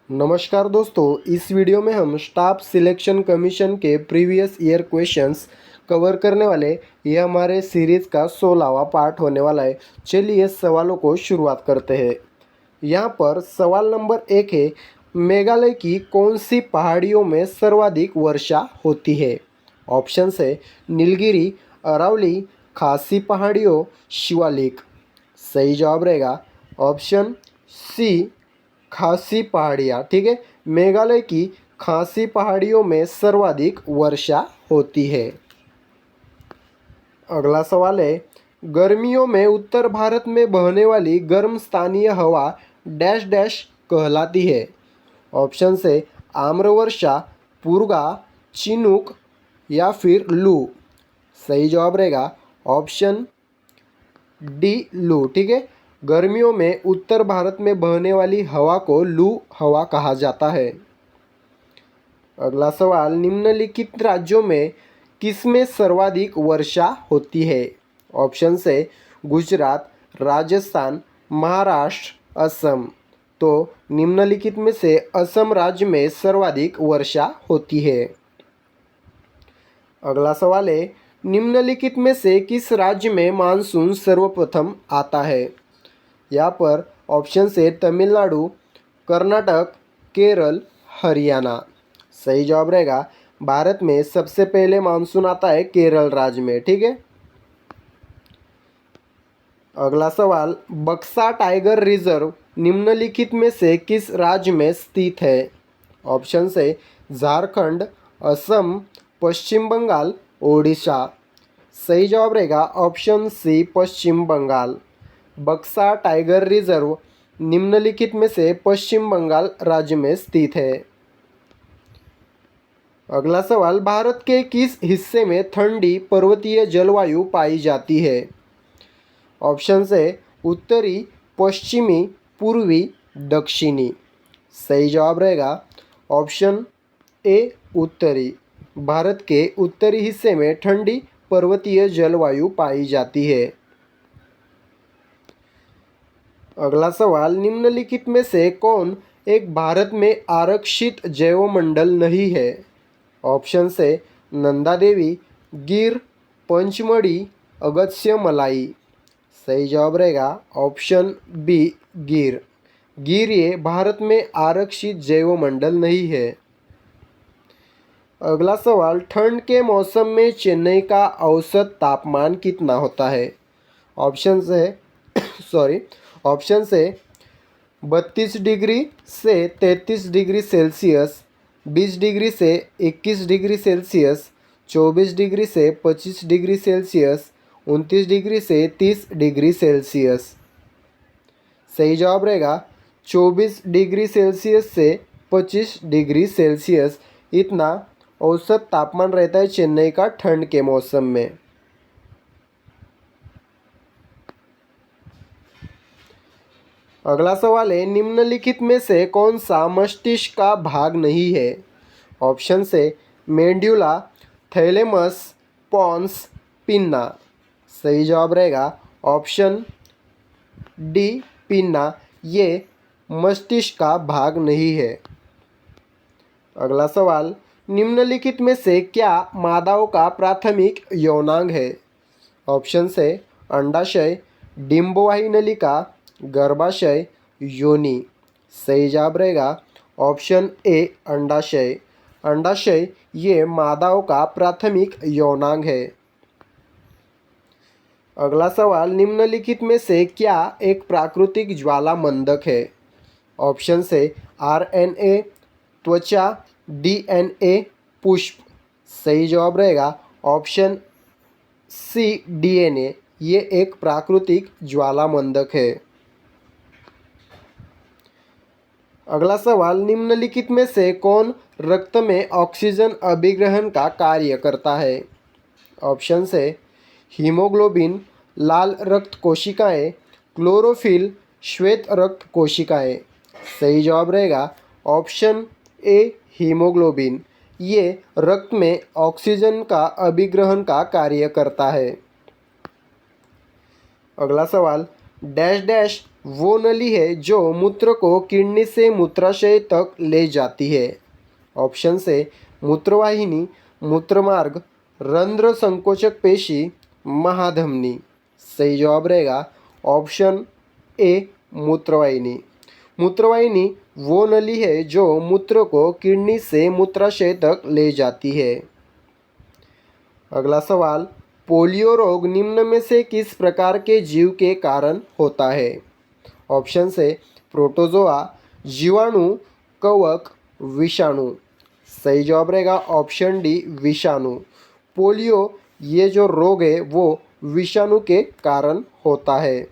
नमस्कार दोस्तों, इस वीडियो में हम स्टाफ सिलेक्शन कमीशन के प्रीवियस ईयर क्वेश्चंस कवर करने वाले। ये हमारे सीरीज़ का 16वां पार्ट होने वाला है। चलिए सवालों को शुरुआत करते हैं। यहाँ पर सवाल नंबर 1 है, मेघालय की कौन सी पहाड़ियों में सर्वाधिक वर्षा होती है? ऑप्शंस है नीलगिरी, अरावली, खासी पहाड़ियों, शिवालिक। सही जवाब रहेगा ऑप्शन सी, खासी पहाड़ियाँ। ठीक है, मेघालय की खासी पहाड़ियों में सर्वाधिक वर्षा होती है। अगला सवाल है, गर्मियों में उत्तर भारत में बहने वाली गर्म स्थानीय हवा डैश डैश कहलाती है? ऑप्शन है आम्रवर्षा, पुरगा, चिनूक या फिर लू। सही जवाब रहेगा ऑप्शन डी, लू। ठीक है, गर्मियों में उत्तर भारत में बहने वाली हवा को लू हवा कहा जाता है। अगला सवाल, निम्नलिखित राज्यों में किसमें सर्वाधिक वर्षा होती है? ऑप्शन है गुजरात, राजस्थान, महाराष्ट्र, असम। तो निम्नलिखित में से असम राज्य में सर्वाधिक वर्षा होती है। अगला सवाल है, निम्नलिखित में से किस राज्य में मानसून सर्वप्रथम आता है? यहाँ पर ऑप्शन है तमिलनाडु, कर्नाटक, केरल, हरियाणा। सही जवाब रहेगा भारत में सबसे पहले मानसून आता है केरल राज्य में। ठीक है। अगला सवाल, बक्सा टाइगर रिजर्व निम्नलिखित में से किस राज्य में स्थित है? ऑप्शन है झारखंड, असम, पश्चिम बंगाल, ओडिशा। सही जवाब रहेगा ऑप्शन सी, पश्चिम बंगाल। बक्सा टाइगर रिजर्व निम्नलिखित में से पश्चिम बंगाल राज्य में स्थित है। अगला सवाल, भारत के किस हिस्से में ठंडी पर्वतीय जलवायु पाई जाती है? ऑप्शन है उत्तरी, पश्चिमी, पूर्वी, दक्षिणी। सही जवाब रहेगा ऑप्शन ए, उत्तरी। भारत के उत्तरी हिस्से में ठंडी पर्वतीय जलवायु पाई जाती है। अगला सवाल, निम्नलिखित में से कौन एक भारत में आरक्षित जैवमंडल नहीं है? ऑप्शन है नंदा देवी, गिर, पंचमढ़ी, अगस्त्यमलाई। सही जवाब रहेगा ऑप्शन बी, गिर। गिर ये भारत में आरक्षित जैवमंडल नहीं है। अगला सवाल, ठंड के मौसम में चेन्नई का औसत तापमान कितना होता है? ऑप्शन है सॉरी ऑप्शन है 32 डिग्री से 33 डिग्री सेल्सियस, 20 डिग्री से 21 डिग्री सेल्सियस, 24 डिग्री से 25 डिग्री सेल्सियस, 29 डिग्री से 30 डिग्री सेल्सियस। सही जवाब रहेगा 24 डिग्री सेल्सियस से 25 डिग्री सेल्सियस। इतना औसत तापमान रहता है चेन्नई का ठंड के मौसम में। अगला सवाल है, निम्नलिखित में से कौन सा मस्तिष्क का भाग नहीं है? ऑप्शन है मेंड्यूला, थैलेमस, पॉन्स, पिन्ना। सही जवाब रहेगा ऑप्शन डी, पिन्ना। ये मस्तिष्क का भाग नहीं है। अगला सवाल, निम्नलिखित में से क्या मादाओं का प्राथमिक यौनांग है? ऑप्शन है अंडाशय, डिंबवाही नलिका, गर्भाशय, योनि। सही जवाब रहेगा ऑप्शन ए, अंडाशय। अंडाशय ये मादाओं का प्राथमिक यौनांग है। अगला सवाल, निम्नलिखित में से क्या एक प्राकृतिक ज्वालामंदक है? ऑप्शन है आरएनए, त्वचा, डीएनए, पुष्प। सही जवाब रहेगा ऑप्शन सी, डीएनए। ये एक प्राकृतिक ज्वालामंदक है। अगला सवाल, निम्नलिखित में से कौन रक्त में ऑक्सीजन अभिग्रहण का कार्य करता है? ऑप्शन है हीमोग्लोबिन, लाल रक्त कोशिकाएं, क्लोरोफिल, श्वेत रक्त कोशिकाएं। सही जवाब रहेगा ऑप्शन ए, हीमोग्लोबिन। ये रक्त में ऑक्सीजन का अभिग्रहण का कार्य करता है। अगला सवाल, डैश डैश वो नली है जो मूत्र को किडनी से मूत्राशय तक ले जाती है। ऑप्शन से मूत्रवाहिनी, मूत्रमार्ग, रंध्र संकोचक पेशी, महाधमनी। सही जवाब रहेगा ऑप्शन ए, मूत्रवाहिनी। मूत्रवाहिनी वो नली है जो मूत्र को किडनी से मूत्राशय तक ले जाती है। अगला सवाल, पोलियो रोग निम्न में से किस प्रकार के जीव के कारण होता है? ऑप्शन से प्रोटोजोआ, जीवाणु, कवक, विषाणु। सही जवाब रहेगा ऑप्शन डी, विषाणु। पोलियो ये जो रोग है वो विषाणु के कारण होता है।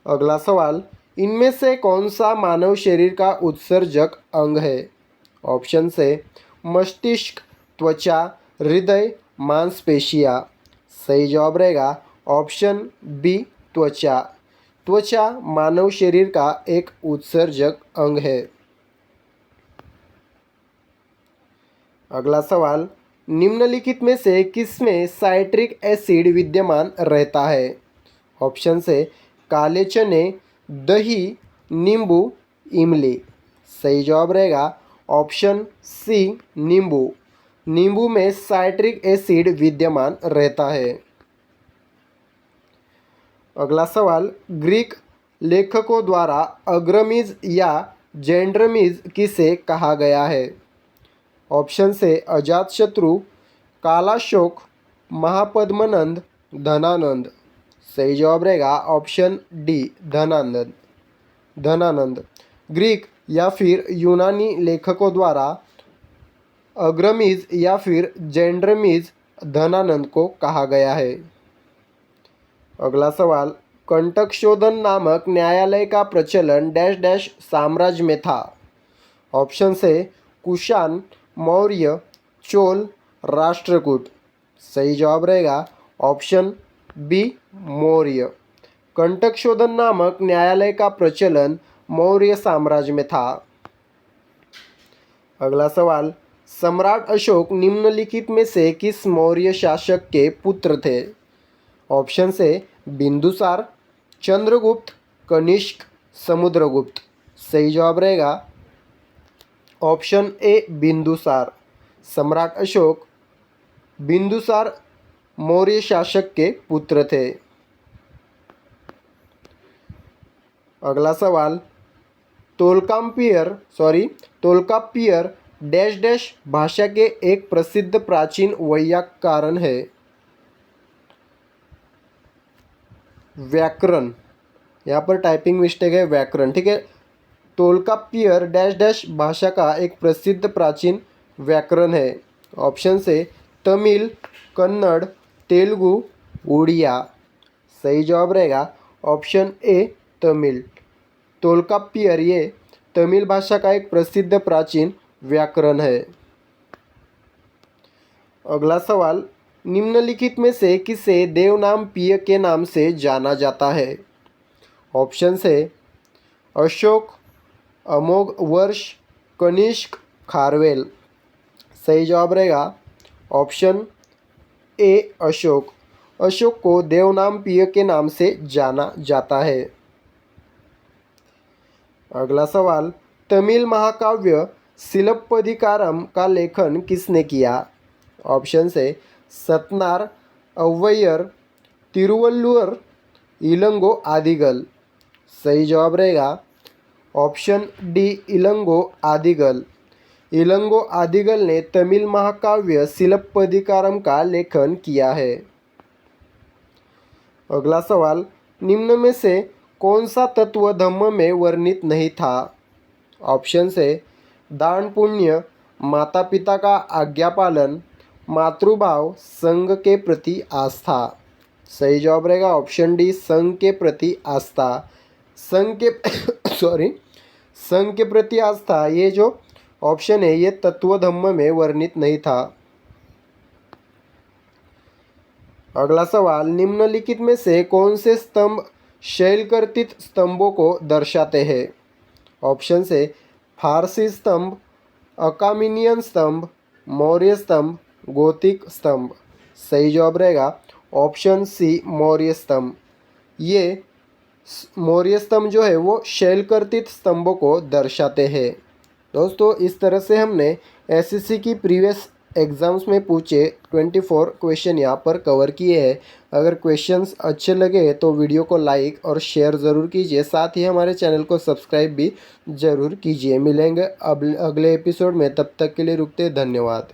अगला सवाल, इनमें से कौन सा मानव शरीर का उत्सर्जक अंग है? ऑप्शन से मस्तिष्क, त्वचा, हृदय, मांसपेशियाँ। सही जवाब रहेगा ऑप्शन बी, त्वचा। त्वचा मानव शरीर का एक उत्सर्जक अंग है। अगला सवाल, निम्नलिखित में से किसमें साइट्रिक एसिड विद्यमान रहता है? ऑप्शन से काले चने, दही, नींबू, इमली। सही जवाब रहेगा ऑप्शन सी, नींबू। नींबू में साइट्रिक एसिड विद्यमान रहता है। अगला सवाल, ग्रीक लेखकों द्वारा अग्रमीज या जेंड्रमीज किसे कहा गया है? ऑप्शन से अजातशत्रु, कालाशोक, महापद्मनंद, धनानंद। सही जवाब रहेगा option D, Dhanananda. Dhanananda. Greek या फिर यूनानी लेखकों द्वारा अग्रमीज या फिर जेंड्रमीज धनानंद को कहा गया है। अगला सवाल, कंटक शोधन नामक न्यायालय का प्रचलन डैश डैश साम्राज्य में था? ऑप्शन से कुषाण, मौर्य, चोल, राष्ट्रकूट। सही जवाब रहेगा ऑप्शन बी, मौर्य। कंटक शोधन नामक न्यायालय का प्रचलन मौर्य साम्राज्य में था। अगला सवाल, सम्राट अशोक निम्नलिखित में से किस मौर्य शासक के पुत्र थे? ऑप्शन से बिंदुसार, चंद्रगुप्त, कनिष्क, समुद्रगुप्त। सही जवाब रहेगा ऑप्शन ए, बिंदुसार। सम्राट अशोक बिंदुसार मौर्य शासक के पुत्र थे। अगला सवाल, तोल्काप्पियर डैश डैश भाषा के एक प्रसिद्ध प्राचीन वैयाकरण है। व्याकरण, यहाँ पर टाइपिंग मिस्टेक है, व्याकरण, ठीक है। तोल्काप्पियर डैश डैश भाषा का एक प्रसिद्ध प्राचीन व्याकरण है। ऑप्शन से तमिल, कन्नड़, तेलुगु, उड़िया। सही जवाब रहेगा ऑप्शन ए, तमिल। तोल्काप्पियर ये तमिल भाषा का एक प्रसिद्ध प्राचीन व्याकरण है। अगला सवाल, निम्नलिखित में से किसे देवनामप्रिय के नाम से जाना जाता है? ऑप्शन से अशोक, अमोघ वर्ष, कनिष्क, खारवेल। सही जवाब रहेगा ऑप्शन ए, अशोक। अशोक को देवनामप्रिय के नाम से जाना जाता है। अगला सवाल, तमिल महाकाव्य सिलप्पदिकारम का लेखन किसने किया? ऑप्शन से सतनार, अव्वैयर, तिरुवल्लुवर, इलंगो आदिगल। सही जवाब रहेगा ऑप्शन डी, इलंगो आदिगल। इलंगो आदिगल ने तमिल महाकाव्य सिलप्पदिकारम का लेखन किया है। अगला सवाल, निम्न में से कौन सा तत्व धम्म में वर्णित नहीं था? ऑप्शन से दान पुण्य, माता पिता का आज्ञापालन, मातृभाव, संघ के प्रति आस्था। सही जवाब रहेगा ऑप्शन डी, संघ के प्रति आस्था। संघ के संघ के प्रति आस्था ये जो ऑप्शन है ये तत्व धम्म में वर्णित नहीं था। अगला सवाल, निम्नलिखित में से कौन से स्तंभ शैलकर्तित स्तंभों को दर्शाते हैं? ऑप्शन से फारसी स्तंभ, अकामिनियन स्तंभ, मौर्य स्तंभ, गोथिक स्तंभ। सही जवाब रहेगा ऑप्शन सी, मौर्य स्तंभ। ये मौर्य स्तंभ जो है वो शैलकर्तित स्तंभों को दर्शाते हैं। दोस्तों इस तरह से हमने एसएससी की प्रीवियस एग्ज़ाम्स में पूछे 24 क्वेश्चन यहाँ पर कवर किए हैं। अगर क्वेश्चंस अच्छे लगे तो वीडियो को लाइक और शेयर ज़रूर कीजिए, साथ ही हमारे चैनल को सब्सक्राइब भी ज़रूर कीजिए। मिलेंगे अब अगले एपिसोड में, तब तक के लिए रुकते धन्यवाद।